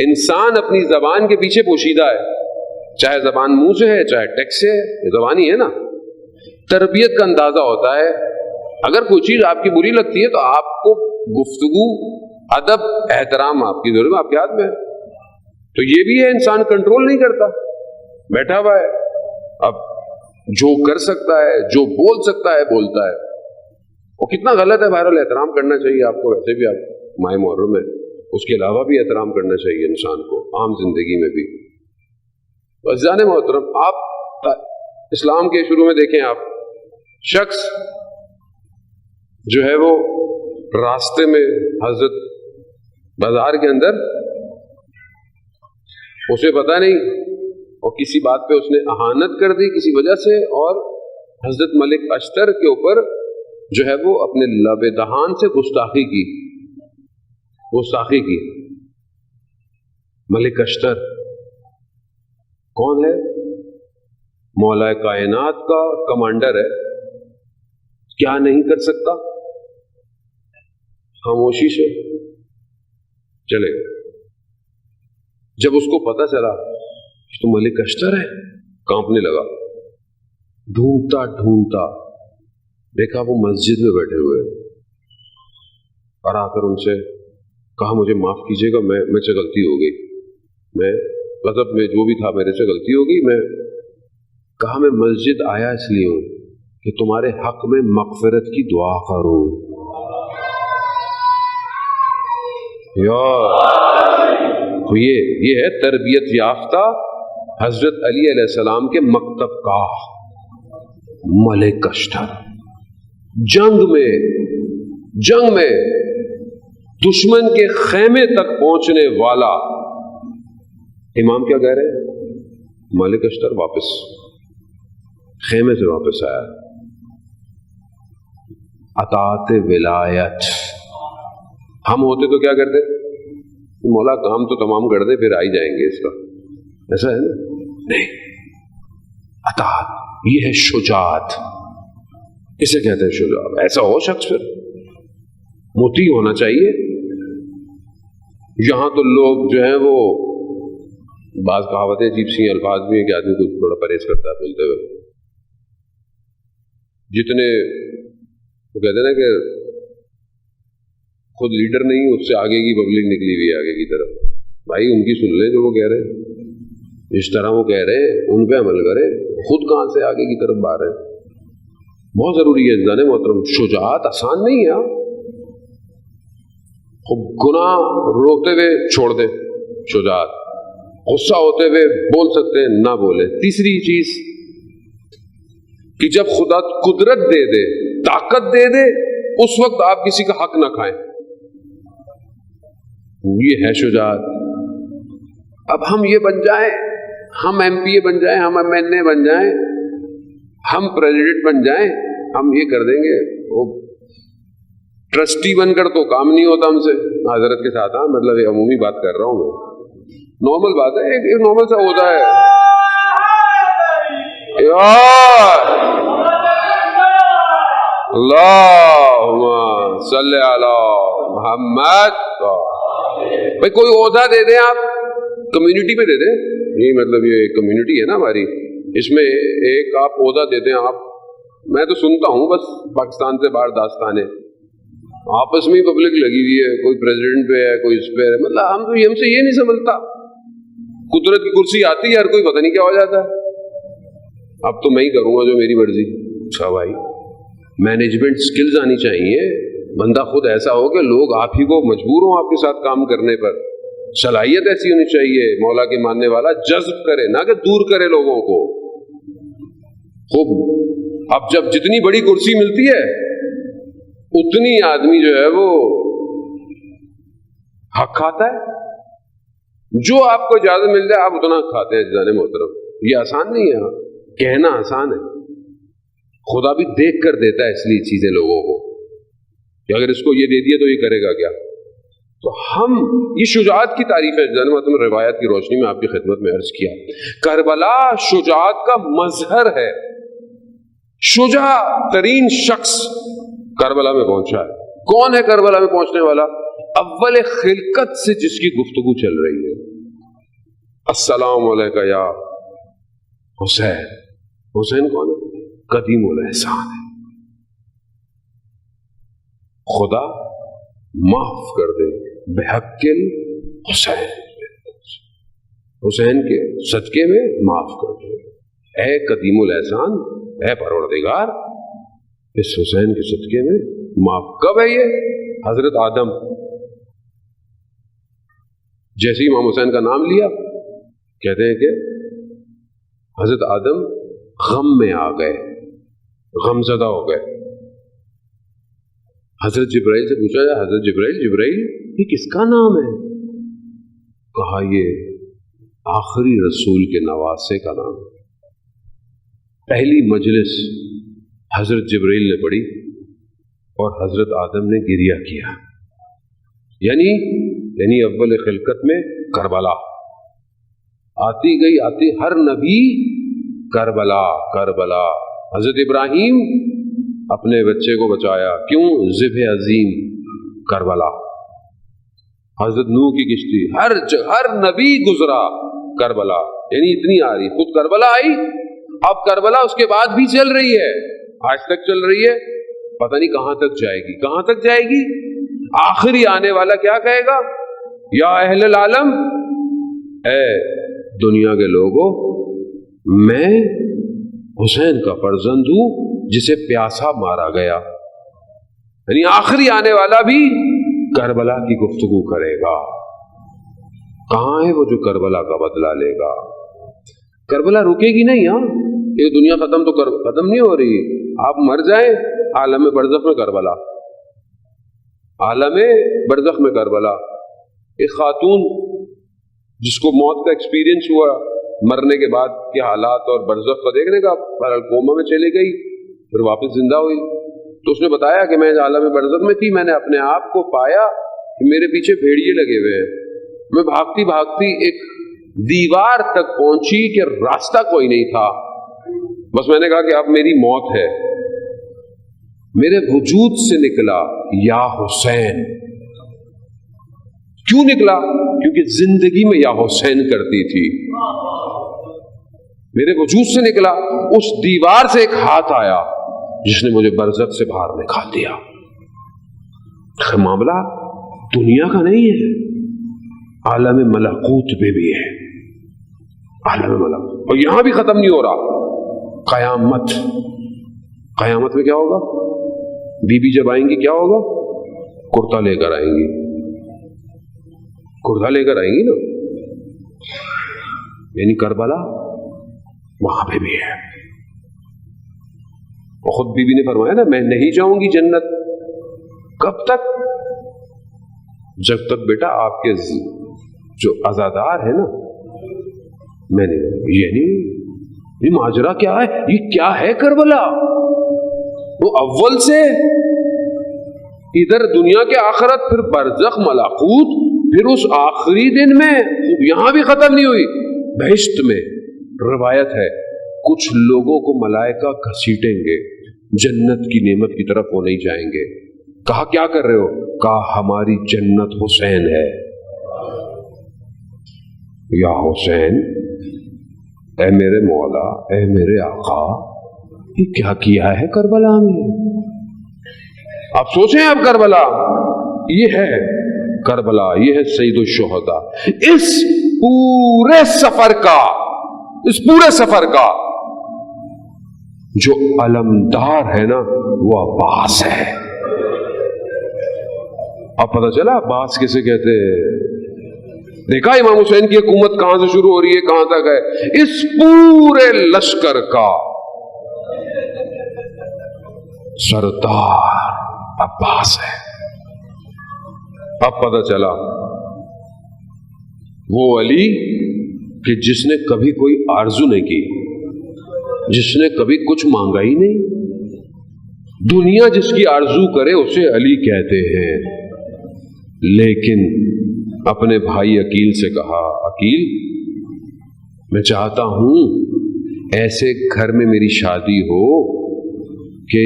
انسان اپنی زبان کے پیچھے پوشیدہ ہے، چاہے زبان منہ سے ہے چاہے ٹیکسٹ سے ہے، یہ زبان ہی ہے نا. تربیت کا اندازہ ہوتا ہے. اگر کوئی چیز آپ کی بری لگتی ہے تو آپ کو گفتگو، ادب، احترام آپ کی ضرورت، آپ کے ہاتھ میں ہے. تو یہ بھی ہے انسان کنٹرول نہیں کرتا، بیٹھا ہوا ہے. اب جو کر سکتا ہے، جو بول سکتا ہے بولتا ہے. وہ کتنا غلط ہے. بہرحال احترام کرنا چاہیے آپ کو، ویسے بھی آپ ماہ محرم ہے، اس کے علاوہ بھی احترام کرنا چاہیے انسان کو عام زندگی میں بھی. عزیزان محترم، آپ اسلام کے شروع میں دیکھیں، آپ شخص جو ہے وہ راستے میں حضرت بازار کے اندر، اسے پتہ نہیں، اور کسی بات پہ اس نے اہانت کر دی کسی وجہ سے، اور حضرت ملک اشتر کے اوپر جو ہے وہ اپنے لب دہان سے گستاخی کی. ملک اشتر کون ہے؟ مولا کائنات کا کمانڈر ہے، کیا نہیں کر سکتا؟ خاموشی سے چلے گئے. جب اس کو پتا چلا تو ملک اشتر ہے, کانپنے لگا. ڈھونڈتا ڈھونڈتا دیکھا وہ مسجد میں بیٹھے ہوئے, اور آ کر ان سے کہا مجھے معاف کیجیے گا, میں سے غلطی ہو گئی, میں غضب میں جو بھی تھا میرے سے غلطی ہو گئی. میں کہا میں مسجد آیا اس لیے ہوں کہ تمہارے حق میں مغفرت کی دعا کروں. تو یہ ہے تربیت یافتہ حضرت علی علیہ السلام کے مکتب کا ملک اشتر. جنگ میں دشمن کے خیمے تک پہنچنے والا امام کیا کہہ رہے ہیں؟ ملک اشتر واپس خیمے سے واپس آیا. اطاعت ولایت. ہم ہوتے تو کیا کرتے؟ مولا کام تو تمام کر دے پھر آ ہی جائیں گے اس کا, ایسا ہے نا؟ نہیں, اطاعت یہ ہے شجاعت, اسے کہتے ہیں شجاعت. ایسا ہو شخص پھر مطیع ہونا چاہیے. یہاں تو لوگ جو ہیں وہ بعض کہاوتیں عجیب سی الفاظ بھی ہیں کہ آدمی کو تھوڑا پرہیز کرتا ہے بولتے ہوئے. جتنے وہ کہتے ہیں نا کہ خود لیڈر نہیں, اس سے آگے کی پبلک نکلی ہوئی ہے آگے کی طرف. بھائی ان کی سن لیں جو وہ کہہ رہے ہیں, جس طرح وہ کہہ رہے ہیں ان پہ عمل کریں, خود کہاں سے آگے کی طرف باہر ہے. بہت ضروری ہے جانے محترم. شجاعت آسان نہیں ہے. خب گناہ روتے ہوئے چھوڑ دیں شجاعت, غصہ ہوتے ہوئے بول سکتے ہیں نہ بولے. تیسری چیز کہ جب خدا قدرت دے دے, طاقت دے دے, اس وقت آپ کسی کا حق نہ کھائیں. یہ ہے شجاعت. اب ہم یہ بن جائیں, ہم ایم پی اے بن جائیں, ہم ایم این اے بن جائیں, ہم پریزیڈنٹ بن جائیں, ہم یہ کر دیں گے. وہ ٹرسٹی بن کر تو کام نہیں ہوتا ہم سے, حضرت کے ساتھ. ہاں مطلب یہ عمومی بات کر رہا ہوں میں, نارمل بات ہے, ایک نارمل سا ہوتا ہے یار. اللہم صلی علی محمد. بھائی کوئی عہدہ دے دیں آپ, کمیونٹی میں دے دیں. یہ مطلب یہ کمیونٹی ہے نا ہماری, اس میں ایک آپ عہدہ دے دیں. آپ میں تو سنتا ہوں بس پاکستان سے باہر داستانیں, آپس میں ہی پبلک لگی ہوئی ہے, کوئی پریزیڈنٹ پہ ہے, کوئی اس پہ ہے. مطلب ہم سے یہ نہیں سمجھتا. قدرت کی کرسی آتی ہے, ہر کوئی پتہ نہیں کیا ہو جاتا ہے. اب تو میں ہی کروں گا جو میری مرضی. اچھا بھائی, مینجمنٹ سکلز آنی چاہیے. بندہ خود ایسا ہو کہ لوگ آپ ہی کو مجبور ہوں آپ کے ساتھ کام کرنے پر. صلاحیت ایسی ہونی چاہیے, مولا کے ماننے والا جذب کرے نہ کہ دور کرے لوگوں کو. خوب اب جب جتنی بڑی کرسی ملتی ہے اتنی آدمی جو ہے وہ حق کھاتا ہے. جو آپ کو اجازت مل جائے آپ اتنا کھاتے ہیں. جانے محترم یہ آسان نہیں ہے, کہنا آسان ہے. خدا بھی دیکھ کر دیتا ہے اس لیے چیزیں لوگوں کو کہ اگر اس کو یہ دے دیا تو یہ کرے گا کیا. تو ہم یہ شجاعت کی تعریف ہے. جانے محترم روایت کی روشنی میں آپ کی خدمت میں عرض کیا, کربلا شجاعت کا مظہر ہے. شجاع ترین شخص کربلا میں پہنچا ہے. کون ہے کربلا میں پہنچنے والا؟ اول خلقت سے جس کی گفتگو چل رہی ہے. السلام علیکہ یا حسین. حسین کون ہے؟ قدیم الاحسان ہے. خدا معاف کر دے بحق الحسین, حسین کے صدقے میں معاف کر دے. اے قدیم الاحسان, اے پروردگار, اس حسین کے صدقے میں معاف. کب ہے یہ؟ حضرت آدم جیسے امام حسین کا نام لیا کہتے ہیں کہ حضرت آدم غم میں آ گئے, غم زدہ ہو گئے. حضرت جبرائیل سے پوچھا جائے, حضرت جبرائیل یہ کس کا نام ہے؟ کہا یہ آخری رسول کے نواسے کا نام ہے. پہلی مجلس حضرت جبرائیل نے پڑھی اور حضرت آدم نے گریہ کیا. یعنی اول خلقت میں کربلا آتی ہر نبی کربلا. حضرت ابراہیم اپنے بچے کو بچایا. کیوں؟ ذبح عظیم کربلا. حضرت نوح کی کشتی ہر نبی گزرا کربلا، یعنی اتنی آ رہی. خود کربلا آئی، اب کربلا اس کے بعد بھی چل رہی ہے، آج تک چل رہی ہے، پتہ نہیں کہاں تک جائے گی، کہاں تک جائے گی. آخری آنے والا کیا کہے گا؟ یا اہل العالم، اے دنیا کے لوگوں، میں حسین کا فرزند ہوں جسے پیاسا مارا گیا. یعنی آخری آنے والا بھی کربلا کی گفتگو کرے گا. کہاں ہے وہ جو کربلا کا بدلہ لے گا؟ کربلا رکے گی نہیں. ہاں یہ دنیا ختم تو ختم نہیں ہو رہی. آپ مر جائیں، عالم برزخ میں کربلا، عالم برزخ میں کربلا. ایک خاتون جس کو موت کا ایکسپیرینس ہوا مرنے کے بعد کے حالات اور برزخ کو دیکھنے کا، کوما میں چلی گئی، پھر واپس زندہ ہوئی. تو اس نے بتایا کہ میں عالم برزخ میں تھی، میں نے اپنے آپ کو پایا کہ میرے پیچھے بھیڑیے لگے ہوئے ہیں. میں بھاگتی بھاگتی ایک دیوار تک پہنچی کہ راستہ کوئی نہیں تھا. بس میں نے کہا کہ اب میری موت ہے. میرے وجود سے نکلا یا حسین. کیوں نکلا؟ کیونکہ زندگی میں یا حسین کرتی تھی. میرے وجود سے نکلا. اس دیوار سے ایک ہاتھ آیا جس نے مجھے برزخ سے باہر نکال دیا. معاملہ دنیا کا نہیں ہے، عالم ملکوت میں بھی ہے. عالم ملکوت، اور یہاں بھی ختم نہیں ہو رہا. قیامت میں کیا ہوگا؟ بی بی جب آئیں گی کیا ہوگا؟ کرتا لے کر آئیں گی، کرتا لے کر آئیں گی نا. یعنی کربلا وہاں پہ بھی ہے. اور خود بی بی نے فرمایا نا، میں نہیں جاؤں گی جنت. کب تک؟ جب تک بیٹا آپ کے جو عزادار ہے نا، میں نے یعنی یہ ماجرا کیا ہے؟ یہ کیا ہے کربلا؟ وہ اول سے ادھر دنیا کے آخرت، پھر برزخ ملکوت، پھر اس آخری دن میں یہاں بھی ختم نہیں ہوئی. بہشت میں روایت ہے کچھ لوگوں کو ملائکہ گھسیٹیں گے، جنت کی نعمت کی طرف وہ نہیں جائیں گے. کہا کیا کر رہے ہو؟ کہا ہماری جنت حسین ہے. یا حسین، اے میرے مولا، اے میرے آقا، یہ کیا کیا ہے کربلا میں؟ آپ سوچیں، اب کربلا یہ ہے، کربلا یہ ہے سید الشہداء. اس پورے سفر کا جو علمدار ہے نا، وہ عباس ہے. اب پتہ چلا عباس کسے کہتے ہیں. دیکھا امام حسین کی حکومت کہاں سے شروع ہو رہی ہے، کہاں تک ہے. اس پورے لشکر کا سردار عباس ہے. اب پتہ چلا وہ علی کہ جس نے کبھی کوئی آرزو نہیں کی، جس نے کبھی کچھ مانگا ہی نہیں. دنیا جس کی آرزو کرے اسے علی کہتے ہیں. لیکن اپنے بھائی عقیل سے کہا، عقیل میں چاہتا ہوں ایسے گھر میں میری شادی ہو کہ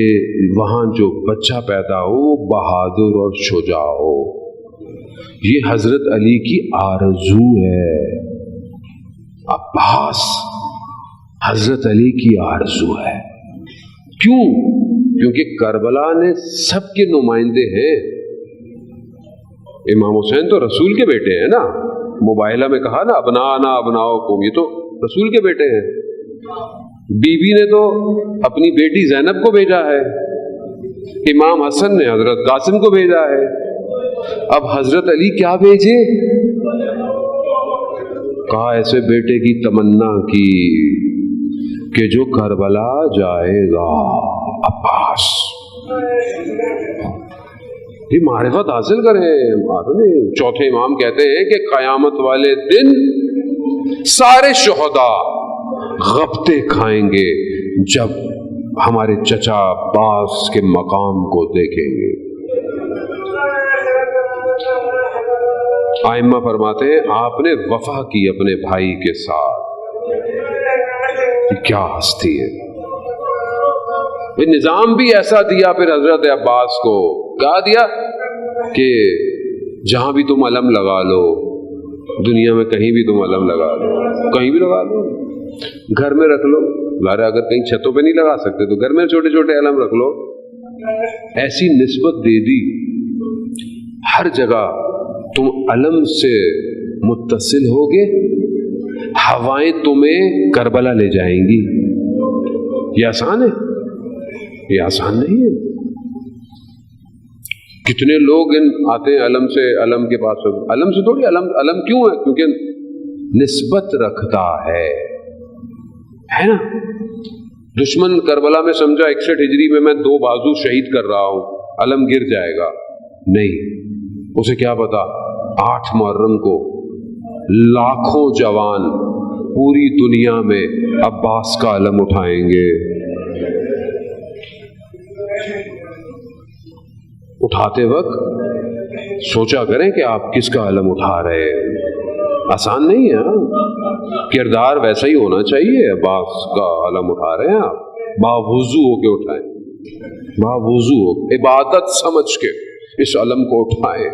وہاں جو بچہ پیدا ہو بہادر اور شجاع ہو. یہ حضرت علی کی آرزو ہے. عباس حضرت علی کی آرزو ہے. کیوں؟ کیونکہ کربلا نے سب کے نمائندے ہیں. امام حسین تو رسول کے بیٹے ہیں نا. مباہلہ میں کہا نا، ابنانا ابناؤکم، یہ تو رسول کے بیٹے ہیں. بی بی نے تو اپنی بیٹی زینب کو بھیجا ہے، امام حسن نے حضرت قاسم کو بھیجا ہے. اب حضرت علی کیا بھیجے؟ کہا ایسے بیٹے کی تمنا کی کہ جو کربلا جائے گا. عباس یہ معرفت حاصل کریں. چوتھے امام کہتے ہیں کہ قیامت والے دن سارے شہداء غبطے کھائیں گے جب ہمارے چچا عباس کے مقام کو دیکھیں گے. آئمہ فرماتے ہیں آپ نے وفا کی اپنے بھائی کے ساتھ. کیا ہستی ہے. نظام بھی ایسا دیا پھر حضرت عباس کو، کیا دیا کہ جہاں بھی تم علم لگا لو، دنیا میں کہیں بھی تم علم لگا لو، کہیں بھی لگا لو، گھر میں رکھ لو، اگر کہیں چھتوں پہ نہیں لگا سکتے تو گھر میں چھوٹے چھوٹے علم رکھ لو. ایسی نسبت دے دی، ہر جگہ تم علم سے متصل ہوگے، ہوائیں تمہیں کربلا لے جائیں گی. یہ آسان ہے؟ یہ آسان نہیں ہے. کتنے لوگ آتے ہیں علم سے، علم کے پاس، علم سے تھوڑی، علم کیوں ہے؟ کیونکہ نسبت رکھتا ہے نا. دشمن کربلا میں سمجھا 61 ہجری میں 2 بازو شہید کر رہا ہوں، علم گر جائے گا. نہیں، اسے کیا پتا 8 محرم کو لاکھوں جوان پوری دنیا میں عباس کا علم اٹھائیں گے. اٹھاتے وقت سوچا کریں کہ آپ کس کا علم اٹھا رہے ہیں. آسان نہیں ہے. کردار ویسا ہی ہونا چاہیے. عباس کا علم اٹھا رہے ہیں آپ، باوضو ہو کے اٹھائیں، باوضو ہو، عبادت سمجھ کے اس علم کو اٹھائیں.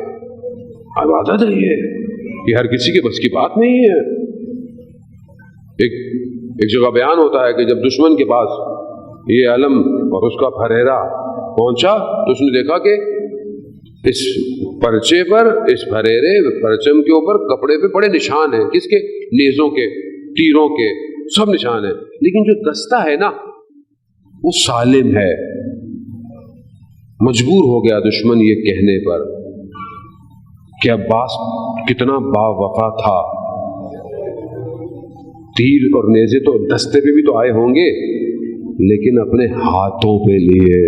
عبادت ہے یہ ہر کسی کے بس کی بات نہیں ہے. ایک جگہ بیان ہوتا ہے کہ جب دشمن کے پاس یہ علم اور اس کا پھریرا پہنچا تو اس نے دیکھا کہ اس پرچے پر، اس پھریرے پرچم کے اوپر کپڑے پہ بڑے نشان ہیں. کس کے؟ نیزوں کے، تیروں کے، سب نشان ہیں. لیکن جو دستہ ہے نا وہ سالم ہے. مجبور ہو گیا دشمن یہ کہنے پر کہ عباس کتنا با وفا تھا. تیر اور نیزے تو دستے پہ بھی تو آئے ہوں گے، لیکن اپنے ہاتھوں پہ لیے.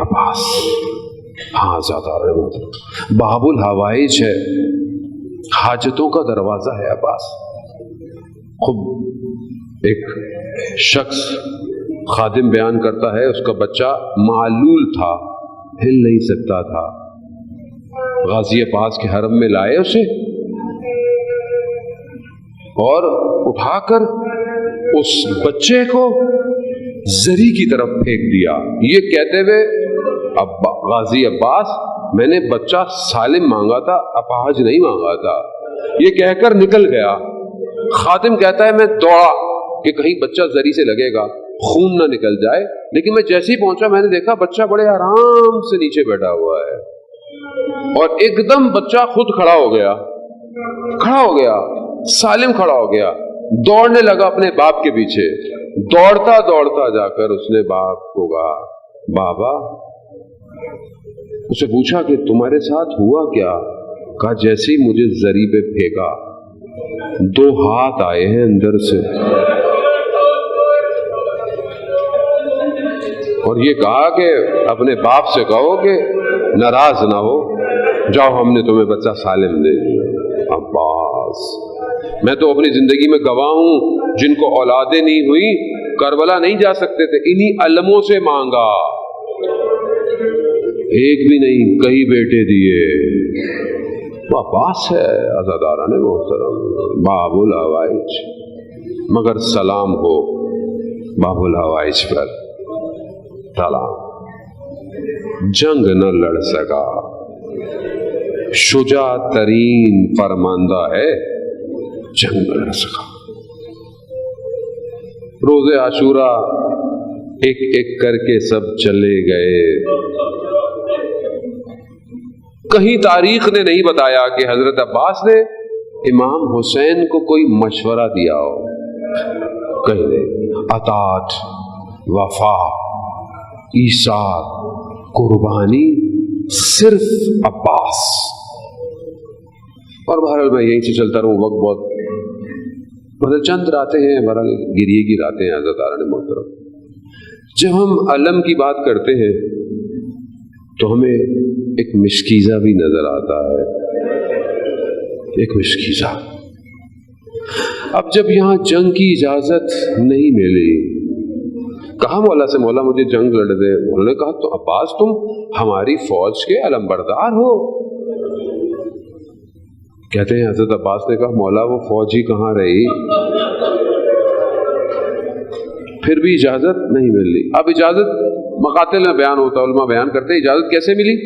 عباس ہاں زیادہ باب الحوائج ہے، حاجتوں کا دروازہ ہے عباس. خود ایک شخص خادم بیان کرتا ہے اس کا بچہ معلول تھا، ہل نہیں سکتا تھا. غازی عباس کے حرم میں لائے اسے اور اٹھا کر اس بچے کو زری کی طرف پھینک دیا، یہ کہتے ہوئے غازی عباس میں نے بچہ سالم مانگا تھا، اپاہج نہیں مانگا تھا. یہ کہہ کر نکل گیا. خادم کہتا ہے میں دوڑا کہ کہیں بچہ زری سے لگے گا، خون نہ نکل جائے. لیکن میں جیسے ہی پہنچا میں نے دیکھا بچہ بڑے آرام سے نیچے بیٹھا ہوا ہے، اور ایک دم بچہ خود کھڑا ہو گیا، سالم کھڑا ہو گیا. دوڑنے لگا اپنے باپ کے پیچھے. دوڑتا دوڑتا جا کر اس نے باپ کو کہا بابا. اسے پوچھا کہ تمہارے ساتھ ہوا کیا؟ کہا جیسے ہی مجھے زری پہ پھینکا 2 ہاتھ آئے ہیں اندر سے، اور یہ کہا کہ اپنے باپ سے کہو کہ ناراض نہ ہو، جاؤ ہم نے تمہیں بچہ سالم دے دیا. عباس میں تو اپنی زندگی میں گواہ ہوں جن کو اولادیں نہیں ہوئی کربلا نہیں جا سکتے تھے، انہی علموں سے مانگا. ایک بھی نہیں، کئی بیٹے دیے. عباس ہے عزاداران محترم، باب الحوائج. مگر سلام ہو باب الحوائج پر. سلام. جنگ نہ لڑ سکا، شجاع ترین فرماندہ ہے، جنگ نہ لڑ سکا. روز عاشورہ ایک ایک کر کے سب چلے گئے. کہیں تاریخ نے نہیں بتایا کہ حضرت عباس نے امام حسین کو کوئی مشورہ دیا ہو. کہیں نہیں. اطاعت، وفا، ایثار، قربانی صرف عباس. اور بہرحال میں یہیں سے چلتا رہوں، وقت بہت مطلب چند راتیں ہیں، بہرحال گریے کی راتیں ہیں حضرت محترم. جب ہم علم کی بات کرتے ہیں تو ہمیں ایک مشکیزہ بھی نظر آتا ہے، ایک مشکیزہ. اب جب یہاں جنگ کی اجازت نہیں ملی، کہا مولا سے مولا مجھے جنگ لڑ دے. انہوں نے کہا تو عباس تم ہماری فوج کے علم بردار ہو. کہتے ہیں حضرت عباس نے کہا مولا وہ فوج ہی کہاں رہی. پھر بھی اجازت نہیں مل رہی. اب اجازت مقاتل میں بیان ہوتا ہے، علماء بیان کرتے ہیں اجازت کیسے ملی.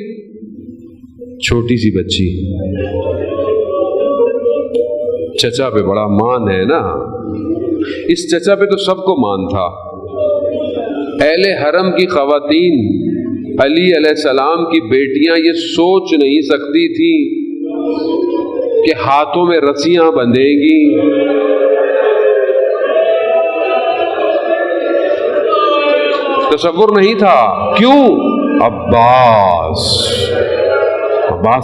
چھوٹی سی بچی، چچا پہ بڑا مان ہے نا، اس چچا پہ تو سب کو مان تھا. اہل حرم کی خواتین، علی علیہ السلام کی بیٹیاں یہ سوچ نہیں سکتی تھی کہ ہاتھوں میں رسیاں بندھیں گی، تصور نہیں تھا. کیوں؟ عباس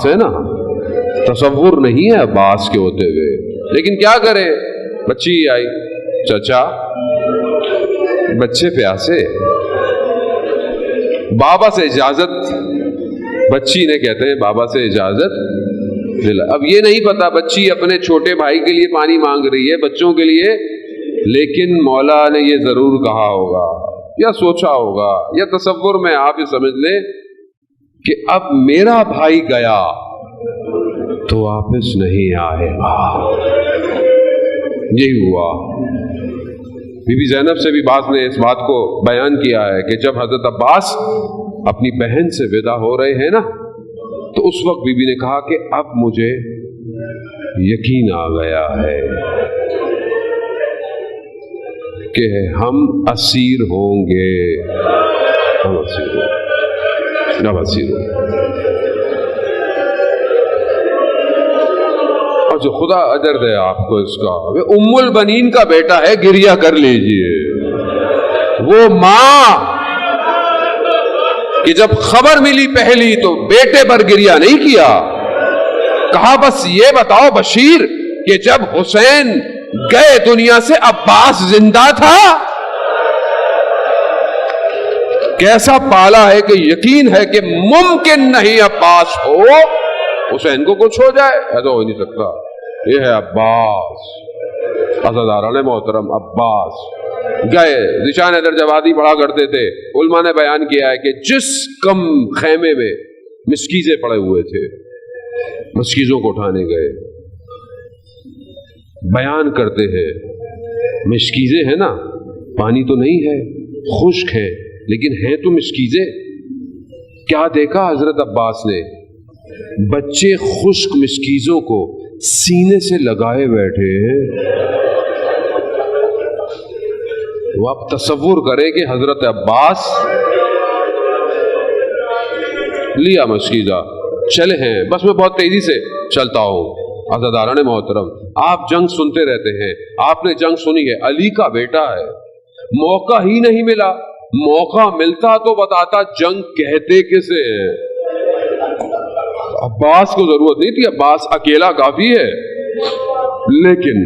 ہے نا، تصور نہیں ہے عباس کے ہوتے ہوئے. لیکن کیا کرے، بچی آئی، چچا بچے پیاسے، بابا سے اجازت، بچی نے کہتے ہیں بابا سے اجازت دلا. اب یہ نہیں پتا بچی اپنے چھوٹے بھائی کے لیے پانی مانگ رہی ہے، بچوں کے لیے، لیکن مولا نے یہ ضرور کہا ہوگا یا سوچا ہوگا یا تصور میں آپ یہ سمجھ لیں کہ اب میرا بھائی گیا تو واپس نہیں آئے گا. یہی ہوا. بی بی زینب سے بھی بعض نے اس بات کو بیان کیا ہے کہ جب حضرت عباس اپنی بہن سے ودا ہو رہے ہیں نا، تو اس وقت بی بی نے کہا کہ اب مجھے یقین آ گیا ہے کہ ہم اسیر ہوں گے، ہم اسیر ہوں گے، ہم اسیر ہوں گے. اور جو خدا اجر دے آپ کو اس کا، ام البنین کا بیٹا ہے، گریہ کر لیجئے. وہ ماں کہ جب خبر ملی پہلی تو بیٹے پر گریہ نہیں کیا، کہا بس یہ بتاؤ بشیر کہ جب حسین گئے دنیا سے عباس زندہ تھا. کیسا پالا ہے کہ یقین ہے کہ ممکن نہیں عباس ہو، حسین کو کچھ ہو جائے، ایسا ہو نہیں سکتا. یہ ہے عباس. عزاداران محترم، عباس گئے. ذیشان حیدر جوادی پڑھا کرتے تھے، علماء نے بیان کیا ہے کہ جس کم خیمے میں مسکیزیں پڑے ہوئے تھے، مسکیزوں کو اٹھانے گئے. بیان کرتے ہیں مسکیزیں ہیں نا، پانی تو نہیں ہے، خشک ہے، لیکن ہیں تو مسکیزیں. کیا دیکھا حضرت عباس نے؟ بچے خشک مسکیزوں کو سینے سے لگائے بیٹھے ہیں. وہ آپ تصور کریں کہ حضرت عباس لیا مسکیزہ، چلے ہیں، بس میں بہت تیزی سے چلتا ہوں. عزاداران محترم، آپ جنگ سنتے رہتے ہیں، آپ نے جنگ سنی ہے، علی کا بیٹا ہے، موقع ہی نہیں ملا. موقع ملتا تو بتاتا جنگ کہتے کسے ہیں. عباس کو ضرورت نہیں تھی، عباس اکیلا کافی ہے، لیکن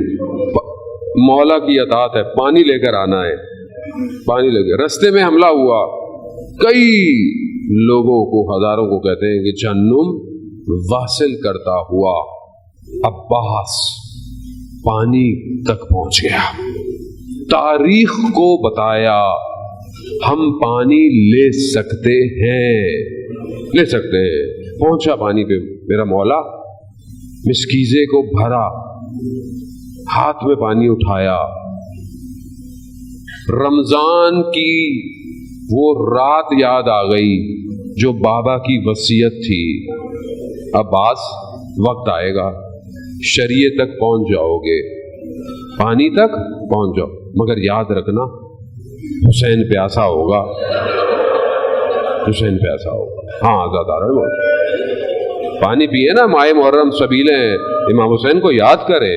مولا کی اطاعت ہے. پانی لے کر آنا ہے، پانی لے کر رستے میں حملہ ہوا. کئی لوگوں کو، ہزاروں کو کہتے ہیں کہ جہنم واصل کرتا ہوا عباس پانی تک پہنچ گیا. تاریخ کو بتایا ہم پانی لے سکتے ہیں، لے سکتے ہیں. پہنچا پانی پہ میرا مولا، مسکیزے کو بھرا، ہاتھ میں پانی اٹھایا. رمضان کی وہ رات یاد آ گئی جو بابا کی وصیت تھی. عباس وقت آئے گا، شریعے تک پہنچ جاؤ گے، پانی تک پہنچ جاؤ، مگر یاد رکھنا حسین پیاسا ہوگا، حسین پیاسا ہوگا. ہاں آزادار پانی پیے نا، ماہ محرم سبیلیں امام حسین کو یاد کرے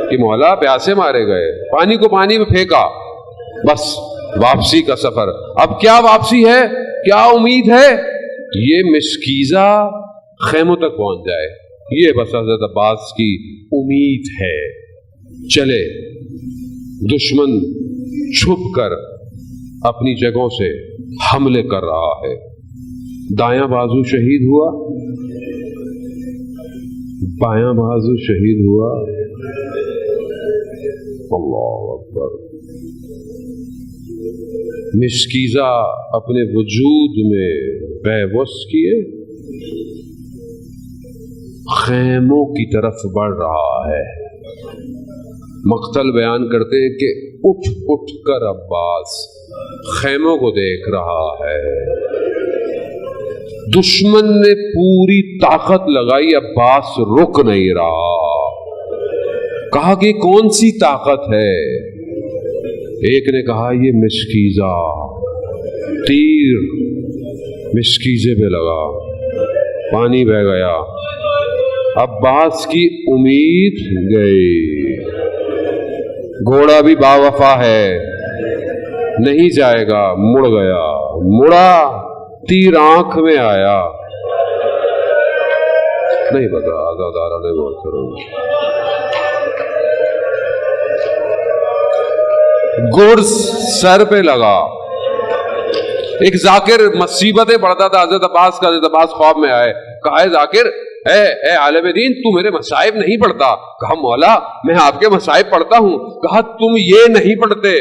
کہ مولا پیاسے مارے گئے، پانی کو پانی میں پھینکا. بس واپسی کا سفر. اب کیا واپسی ہے، کیا امید ہے؟ یہ مسکیزہ خیموں تک پہنچ جائے، یہ بس حضرت عباس کی امید ہے. چلے، دشمن چھپ کر اپنی جگہوں سے حملے کر رہا ہے. دایاں بازو شہید ہوا، بایاں بازو شہید ہوا. اللہ اکبر. مسکیزہ اپنے وجود میں بے بس کیے خیموں کی طرف بڑھ رہا ہے. مقتل بیان کرتے ہیں کہ اٹھ اٹھ کر عباس خیموں کو دیکھ رہا ہے. دشمن نے پوری طاقت لگائی، عباس رک نہیں رہا. کہا کہ کون سی طاقت ہے؟ ایک نے کہا یہ مشکیزہ، تیر مشکیزے پہ لگا، پانی بہ گیا. عباس کی امید گئی. گھوڑا بھی باوفا ہے، نہیں جائے گا، مڑ گیا. مڑا، تیر آنکھ میں آیا. نہیں پتا، آزادارہ نے غور کرو. گرز سر پہ لگا. ایک ذاکر مصیبتیں پڑھتا تھا حضرت عباس کا. حضرت عباس خواب میں آئے، کہا ہے ذاکر، اے عالم دین، تو میرے مصائب نہیں پڑھتا؟ کہا مولا میں آپ کے مصائب پڑھتا ہوں. کہا تم یہ نہیں پڑھتے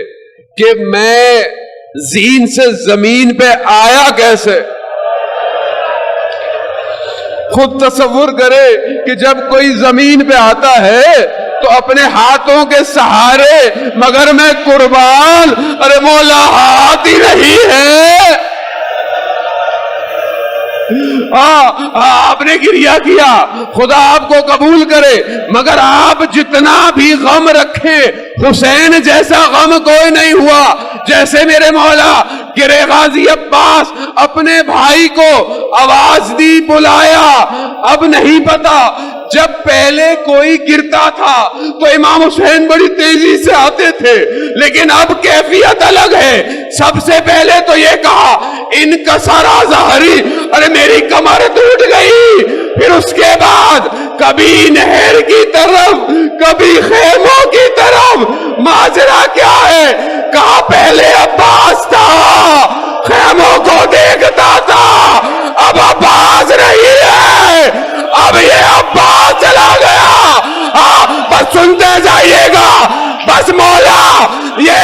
کہ میں زین سے زمین پہ آیا کیسے؟ خود تصور کرے کہ جب کوئی زمین پہ آتا ہے تو اپنے ہاتھوں کے سہارے، مگر میں قربان، ارے مولا ہاتھ ہی نہیں ہے. آپ نے گریہ کیا، خدا آپ کو قبول کرے، مگر آپ جتنا بھی غم رکھیں، حسین جیسا غم کوئی نہیں ہوا جیسے میرے مولا. گرے غازی عباس اپنے بھائی کو آواز دی، بلایا. اب نہیں پتا، جب پہلے کوئی گرتا تھا تو امام حسین بڑی تیزی سے آتے تھے، لیکن اب کیفیت الگ ہے. سب سے پہلے تو یہ کہا ان کا سارا ظاہری، ارے میری کمر ٹوٹ گئی. پھر اس کے بعد کبھی نہر کی طرف، کبھی خیموں کی طرف. ماجرا کیا ہے؟ کہا پہلے عباس تھا، خیموں کو دیکھتا تھا، اب عباس نہیں ہے، اب یہ عباس چلا گیا. بس سنتے جائیے گا، بس مولا یہ